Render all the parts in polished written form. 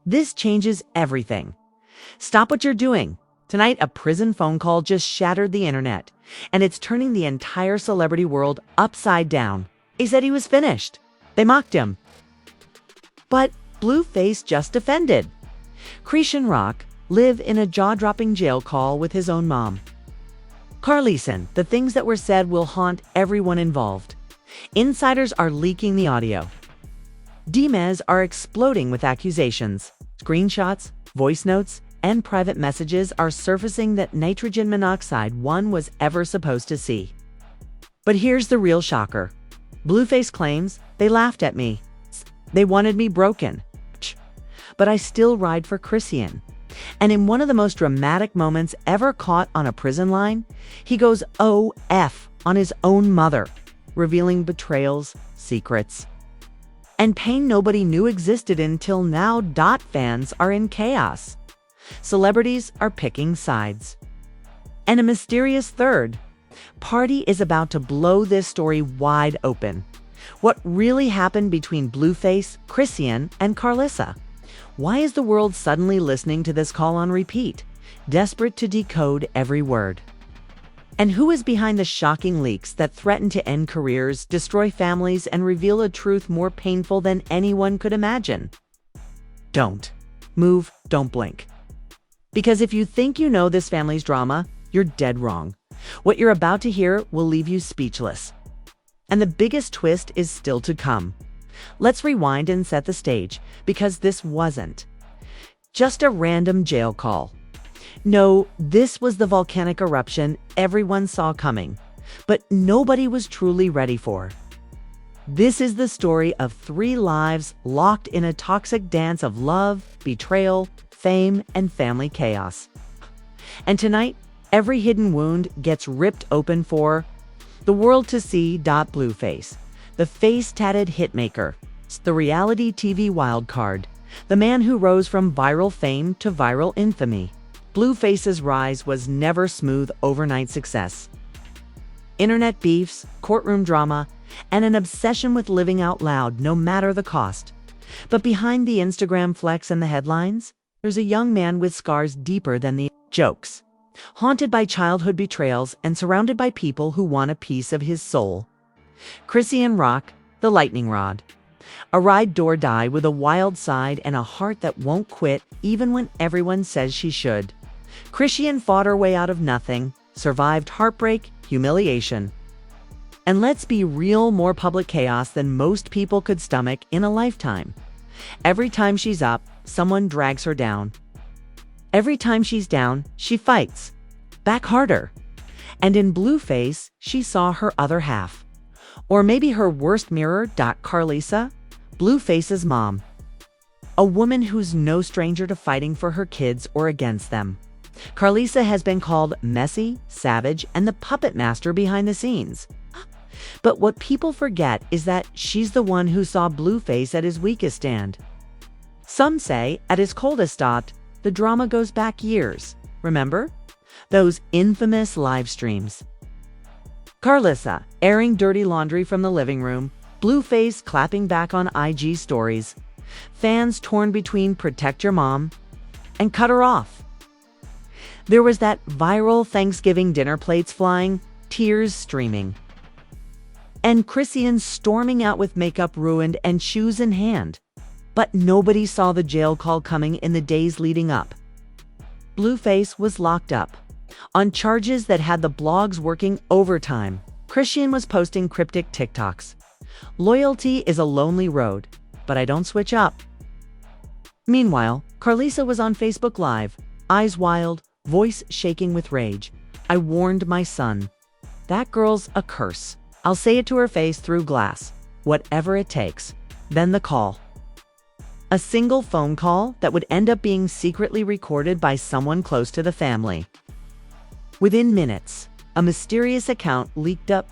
This changes everything. Stop what you're doing. Tonight, a prison phone call just shattered the internet, and it's turning the entire celebrity world upside down. He said he was finished. They mocked him. But Blueface just defended. Chrisean Rock lived in a jaw-dropping jail call with his own mom. Karlissa, the things that were said will haunt everyone involved. Insiders are leaking the audio. DMs are exploding with accusations. Screenshots, voice notes, and private messages are surfacing that nitrogen monoxide one was ever supposed to see. But here's the real shocker. Blueface claims, "They laughed at me. They wanted me broken. But I still ride for Chrisean." And in one of the most dramatic moments ever caught on a prison line, he goes OF on his own mother, revealing betrayals, secrets, and pain nobody knew existed until now. Fans are in chaos. Celebrities are picking sides. And a mysterious third party is about to blow this story wide open. What really happened between Blueface, Chrisean, and Karlissa? Why is the world suddenly listening to this call on repeat, desperate to decode every word? And who is behind the shocking leaks that threaten to end careers, destroy families, and reveal a truth more painful than anyone could imagine? Don't move, don't blink. Because if you think you know this family's drama, you're dead wrong. What you're about to hear will leave you speechless. And the biggest twist is still to come. Let's rewind and set the stage, because this wasn't just a random jail call. No, this was the volcanic eruption everyone saw coming, but nobody was truly ready for. This is the story of 3 lives locked in a toxic dance of love, betrayal, fame, and family chaos. And tonight, every hidden wound gets ripped open for the world to see. Blueface, the face-tatted hitmaker, the reality TV wildcard, the man who rose from viral fame to viral infamy. Blueface's rise was never smooth overnight success. Internet beefs, courtroom drama, and an obsession with living out loud no matter the cost. But behind the Instagram flex and the headlines, there's a young man with scars deeper than the jokes, haunted by childhood betrayals and surrounded by people who want a piece of his soul. Chrisean Rock, the lightning rod. A ride or die with a wild side and a heart that won't quit even when everyone says she should. Chrisean fought her way out of nothing, survived heartbreak, humiliation, and let's be real, more public chaos than most people could stomach in a lifetime. Every time she's up, someone drags her down. Every time she's down, she fights back harder. And in Blueface, she saw her other half. Or maybe her worst mirror. Karlissa, Blueface's mom. A woman who's no stranger to fighting for her kids or against them. Karlissa has been called messy, savage, and the puppet master behind the scenes. But what people forget is that she's the one who saw Blueface at his weakest stand. Some say at his coldest. The drama goes back years. Remember? Those infamous live streams. Karlissa airing dirty laundry from the living room, Blueface clapping back on IG stories, fans torn between protect your mom and cut her off. There was that viral Thanksgiving dinner plates flying, tears streaming, and Chrisean storming out with makeup ruined and shoes in hand. But nobody saw the jail call coming in the days leading up. Blueface was locked up on charges that had the blogs working overtime. Chrisean was posting cryptic TikToks. Loyalty is a lonely road, but I don't switch up. Meanwhile, Karlissa was on Facebook Live, eyes wild, voice shaking with rage. I warned my son. That girl's a curse. I'll say it to her face through glass. Whatever it takes. Then the call. A single phone call that would end up being secretly recorded by someone close to the family. Within minutes, a mysterious account leaked up.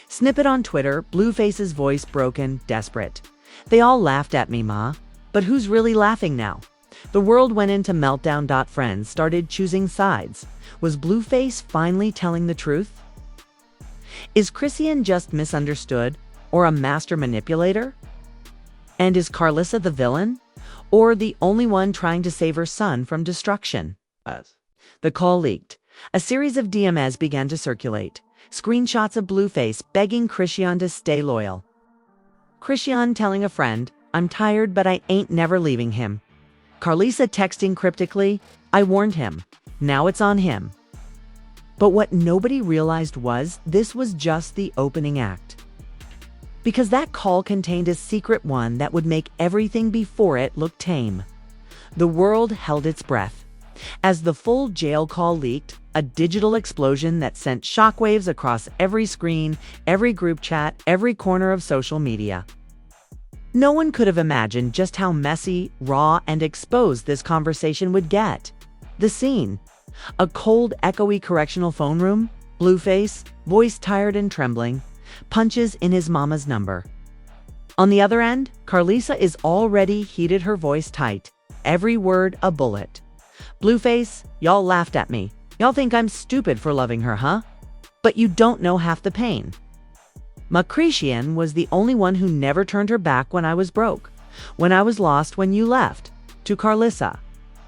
Snippet on Twitter, Blueface's voice broken, desperate. They all laughed at me, ma. But who's really laughing now? The world went into meltdown. Friends started choosing sides. Was Blueface finally telling the truth? Is Chrisean just misunderstood or a master manipulator? And is Karlissa the villain? or the only one trying to save her son from destruction. The call leaked. A series of DMs began to circulate. Screenshots of Blueface begging Chrisean to stay loyal. Chrisean telling a friend, "I'm tired, but I ain't never leaving him." Karlissa texting cryptically, "I warned him. Now it's on him." But what nobody realized was this was just the opening act. Because that call contained a secret one that would make everything before it look tame. The world held its breath. As the full jail call leaked, a digital explosion that sent shockwaves across every screen, every group chat, every corner of social media. No one could have imagined just how messy, raw, and exposed this conversation would get. The scene. A cold, echoey correctional phone room, Blueface, voice tired and trembling, punches in his mama's number. On the other end, Karlissa is already heated, her voice tight, every word a bullet. "Blueface, y'all laughed at me. Y'all think I'm stupid for loving her, huh? But you don't know half the pain. Chrisean was the only one who never turned her back when I was broke, when I was lost, when you left." To Karlissa,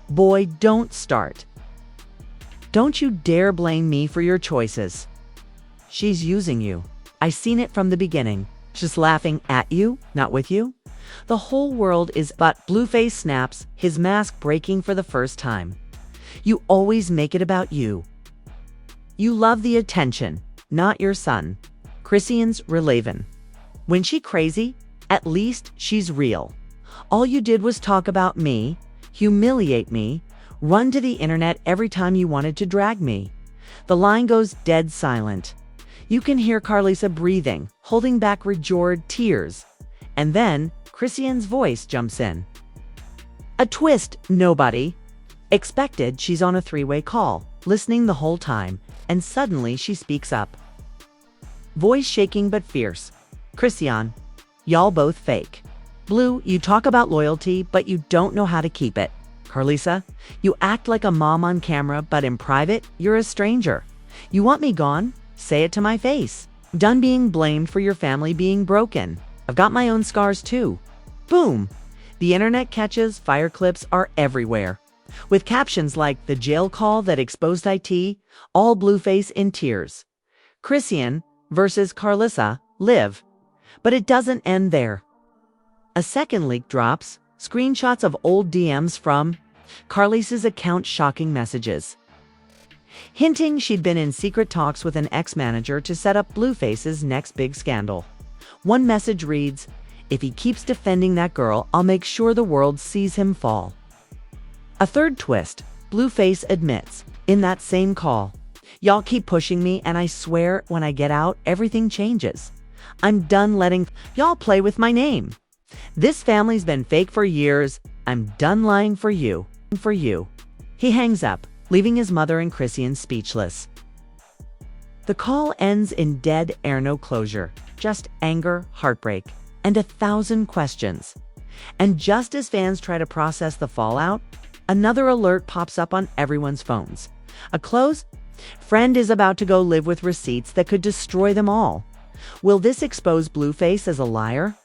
"Boy, don't start. Don't you dare blame me for your choices. She's using you. I seen it from the beginning. She's laughing at you, not with you. The whole world is but." Blueface snaps, his mask breaking for the first time. "You always make it about you. You love the attention, not your son." Chrisean's relevin. "When she crazy, at least she's real. All you did was talk about me, humiliate me, run to the internet every time you wanted to drag me." The line goes dead silent. You can hear Karlissa breathing, holding back rejored tears. And then Chrisean's voice jumps in. A twist nobody expected. She's on a three-way call, listening the whole time, and suddenly she speaks up. Voice shaking but fierce. "Chrisean, y'all both fake. Blue, you talk about loyalty, but you don't know how to keep it. Karlissa, you act like a mom on camera, but in private, you're a stranger. You want me gone? Say it to my face. Done being blamed for your family being broken. I've got my own scars too." Boom! The internet catches, fire clips are everywhere, with captions like "the jail call that exposed IT," all Blueface in tears. Chrisean versus Karlissa live. But it doesn't end there. A second leak drops, screenshots of old DMs from Karlissa's account, shocking messages, hinting she'd been in secret talks with an ex-manager to set up Blueface's next big scandal. One message reads, "If he keeps defending that girl, I'll make sure the world sees him fall." A third twist, Blueface admits, in that same call, "Y'all keep pushing me, and I swear when I get out, everything changes. I'm done letting y'all play with my name. This family's been fake for years. I'm done lying for you. He hangs up, leaving his mother and Chrisean speechless. The call ends in dead air, no closure, just anger, heartbreak, and 1,000 questions. And just as fans try to process the fallout, another alert pops up on everyone's phones. A close friend is about to go live with receipts that could destroy them all. Will this expose Blueface as a liar?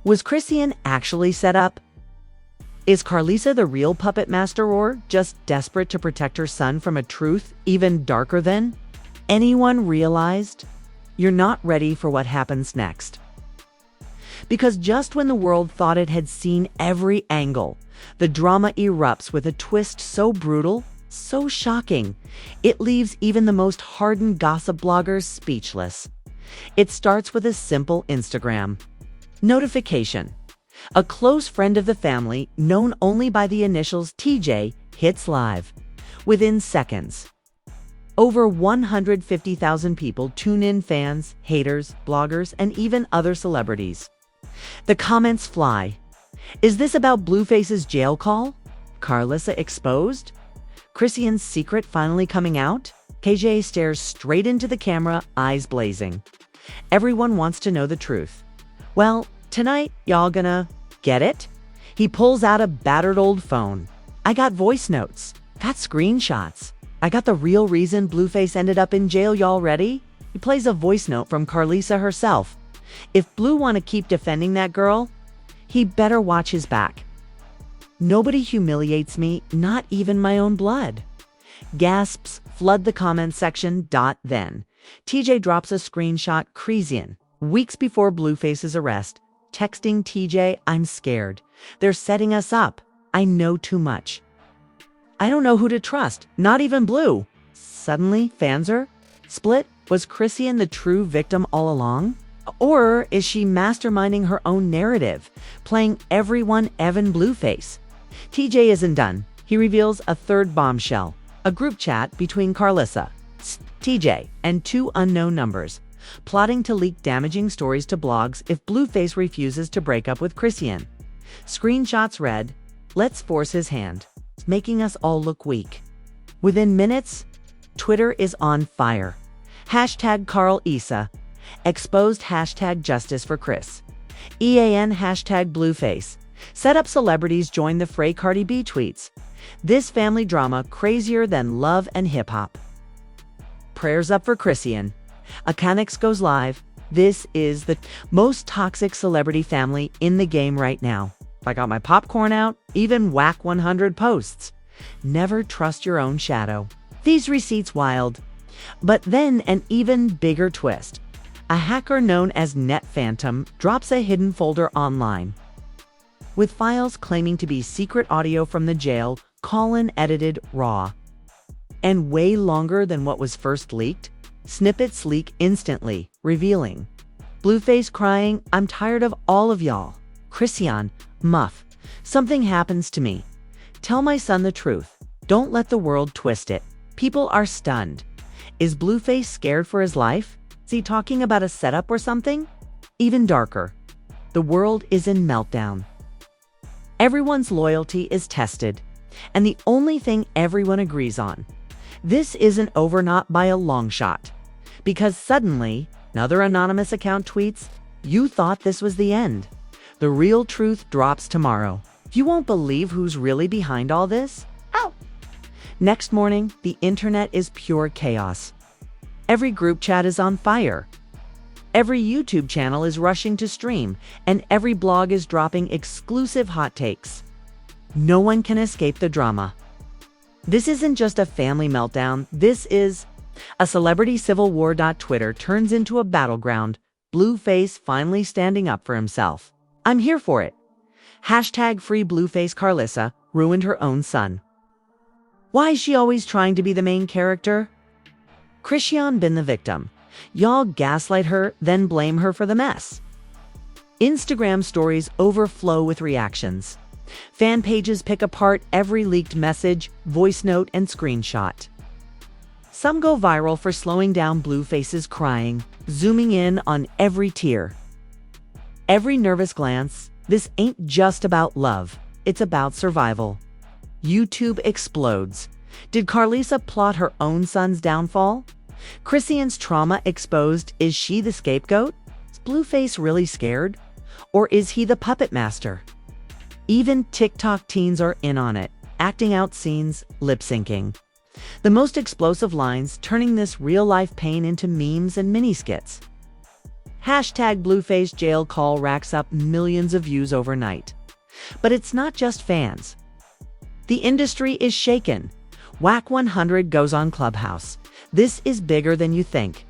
Was Chrisean actually set up? Is Karlissa the real puppet master, or just desperate to protect her son from a truth even darker than anyone realized? You're not ready for what happens next. Because just when the world thought it had seen every angle, the drama erupts with a twist so brutal, so shocking, it leaves even the most hardened gossip bloggers speechless. It starts with a simple Instagram notification. A close friend of the family, known only by the initials TJ, hits live. Within seconds, over 150,000 people tune in, fans, haters, bloggers, and even other celebrities. The comments fly. Is this about Blueface's jail call? Karlissa exposed? Chrisean's secret finally coming out? KJ stares straight into the camera, eyes blazing. Everyone wants to know the truth. Well, tonight, y'all gonna get it? He pulls out a battered old phone. I got voice notes, got screenshots. I got the real reason Blueface ended up in jail, y'all ready? He plays a voice note from Karlissa herself. If Blue want to keep defending that girl, he better watch his back. Nobody humiliates me, not even my own blood. Gasps flood the comment section. Then TJ drops a screenshot. Chrisean, weeks before Blueface's arrest, texting TJ, "I'm scared. They're setting us up. I know too much. I don't know who to trust, not even Blue." Suddenly, fans are split. Was Chrisean the true victim all along? Or is she masterminding her own narrative, playing everyone Evan Blueface? TJ isn't done. He reveals a third bombshell, a group chat between Karlissa, TJ, and two unknown numbers, plotting to leak damaging stories to blogs if Blueface refuses to break up with Chrisean. Screenshots read, "Let's force his hand," making us all look weak. Within minutes, Twitter is on fire. Hashtag Karlissa, exposed hashtag justice for Chris. EAN hashtag Blueface. Set up celebrities join the fray. Cardi B tweets, "This family drama crazier than love and hip hop." Prayers up for Chrisean. Acanix goes live. This is the most toxic celebrity family in the game right now. I got my popcorn out, even whack 100 posts. Never trust your own shadow. These receipts wild. But then an even bigger twist. A hacker known as Net Phantom drops a hidden folder online with files claiming to be secret audio from the jail, edited raw, and way longer than what was first leaked. Snippets leak instantly, revealing Blueface crying, "I'm tired of all of y'all." Chrisean, "Muff, something happens to me. Tell my son the truth. Don't let the world twist it." People are stunned. Is Blueface scared for his life? Is he talking about a setup or something? Even darker, the world is in meltdown. Everyone's loyalty is tested, and the only thing everyone agrees on, this isn't over, not by a long shot. Because suddenly, another anonymous account tweets, "You thought this was the end. The real truth drops tomorrow. You won't believe who's really behind all this." Ow! Next morning, the internet is pure chaos. Every group chat is on fire. Every YouTube channel is rushing to stream, and every blog is dropping exclusive hot takes. No one can escape the drama. This isn't just a family meltdown. This is a celebrity civil war. Twitter turns into a battleground. Blueface finally standing up for himself. I'm here for it. Hashtag free Blueface. Karlissa ruined her own son. Why is she always trying to be the main character? Chrisean been the victim. Y'all gaslight her, then blame her for the mess. Instagram stories overflow with reactions. Fan pages pick apart every leaked message, voice note, and screenshot. Some go viral for slowing down Blueface's crying, zooming in on every tear, every nervous glance. This ain't just about love, it's about survival. YouTube explodes. Did Karlissa plot her own son's downfall? Chrisean's trauma exposed. Is she the scapegoat? Is Blueface really scared? Or is he the puppet master? Even TikTok teens are in on it, acting out scenes, lip-syncing. The most explosive lines, turning this real-life pain into memes and mini-skits. Hashtag Blueface jail call racks up millions of views overnight. But it's not just fans. The industry is shaken. Whack 100 goes on Clubhouse. This is bigger than you think.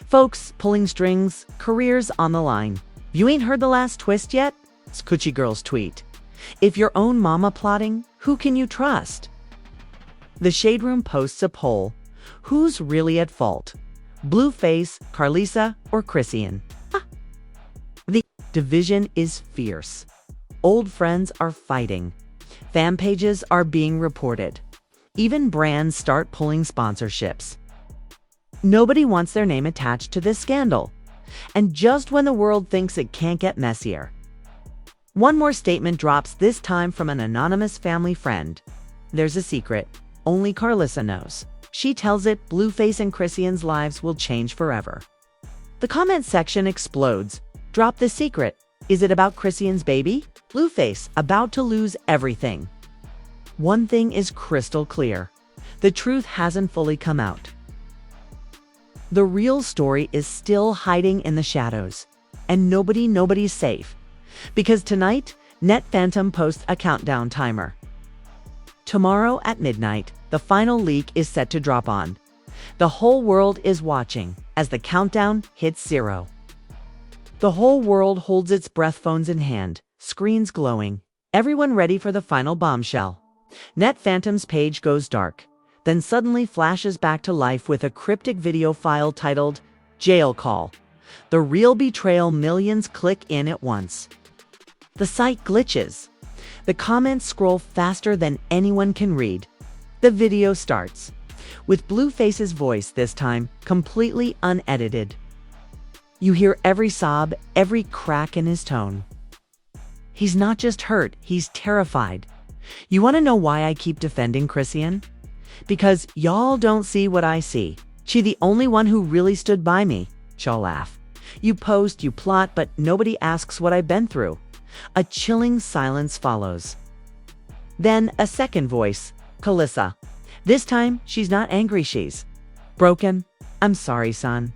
Folks pulling strings, careers on the line. You ain't heard the last twist yet? It's Coochie Girl's tweet. If your own mama plotting, who can you trust? The Shade Room posts a poll. Who's really at fault? Blueface, Karlissa, or Chrisean? The division is fierce. Old friends are fighting. Fan pages are being reported. Even brands start pulling sponsorships. Nobody wants their name attached to this scandal. And just when the world thinks it can't get messier, one more statement drops, this time from an anonymous family friend. There's a secret. Only Karlissa knows. She tells it, Blueface and Chrisean's lives will change forever. The comment section explodes. Drop the secret. Is it about Chrisean's baby? Blueface about to lose everything. One thing is crystal clear. The truth hasn't fully come out. The real story is still hiding in the shadows. And nobody's safe. Because tonight, Net Phantom posts a countdown timer. Tomorrow at midnight, the final leak is set to drop on. The whole world is watching as the countdown hits 0. The whole world holds its breath, phones in hand, screens glowing, everyone ready for the final bombshell. Net Phantom's page goes dark, then suddenly flashes back to life with a cryptic video file titled Jail Call. The real betrayal. Millions click in at once. The site glitches. The comments scroll faster than anyone can read. The video starts, with Blueface's voice this time completely unedited. You hear every sob, every crack in his tone. He's not just hurt, he's terrified. You want to know why I keep defending Chrisean? Because y'all don't see what I see. She the only one who really stood by me. She'll laugh. You post, you plot, but nobody asks what I've been through. A chilling silence follows. Then a second voice, Karlissa. This time, she's not angry, she's broken. I'm sorry, son.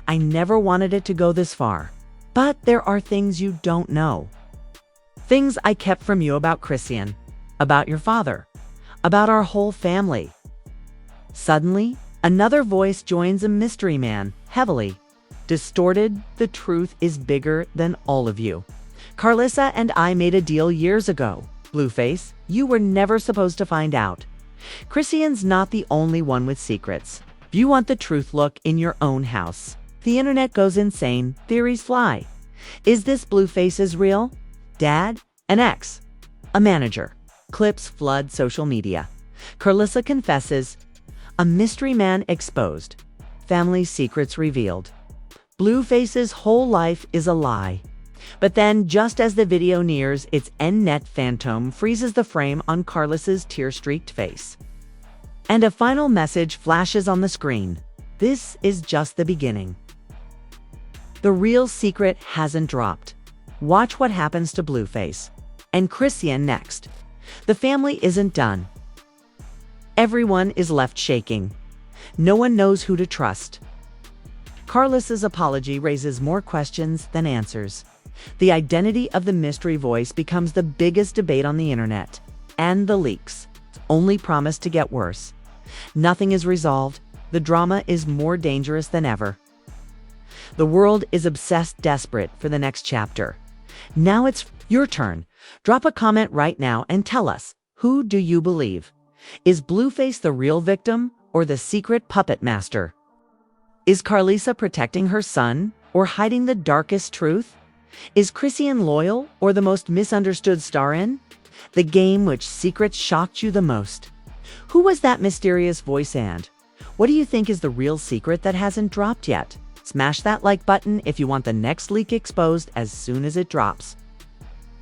I never wanted it to go this far. But there are things you don't know. Things I kept from you about Chrisean, about your father, about our whole family. Suddenly, another voice joins a mystery man, heavily distorted. The truth is bigger than all of you. Karlissa and I made a deal years ago. Blueface, you were never supposed to find out. Chrisean's not the only one with secrets. If you want the truth, look in your own house. The internet goes insane. Theories fly. Is this Blueface's real dad? An ex? A manager? Clips flood social media. Karlissa confesses. A mystery man exposed. Family secrets revealed. Blueface's whole life is a lie. But then, just as the video nears its end, Net Phantom freezes the frame on Karlissa's tear-streaked face. And a final message flashes on the screen. This is just the beginning. The real secret hasn't dropped. Watch what happens to Blueface and Chrisean next. The family isn't done. Everyone is left shaking. No one knows who to trust. Karlissa's apology raises more questions than answers. The identity of the mystery voice becomes the biggest debate on the internet. And the leaks only promise to get worse. Nothing is resolved. The drama is more dangerous than ever. The world is obsessed, desperate for the next chapter. Now it's your turn. Drop a comment right now and tell us, who do you believe? Is Blueface the real victim or the secret puppet master? Is Karlissa protecting her son or hiding the darkest truth? Is Chrisean loyal or the most misunderstood star in the game? Which secrets shocked you the most? Who was that mysterious voice, and what do you think is the real secret that hasn't dropped yet? Smash that like button if you want the next leak exposed as soon as it drops.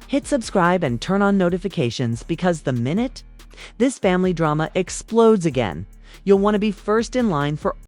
Hit subscribe and turn on notifications, because the minute this family drama explodes again, you'll want to be first in line for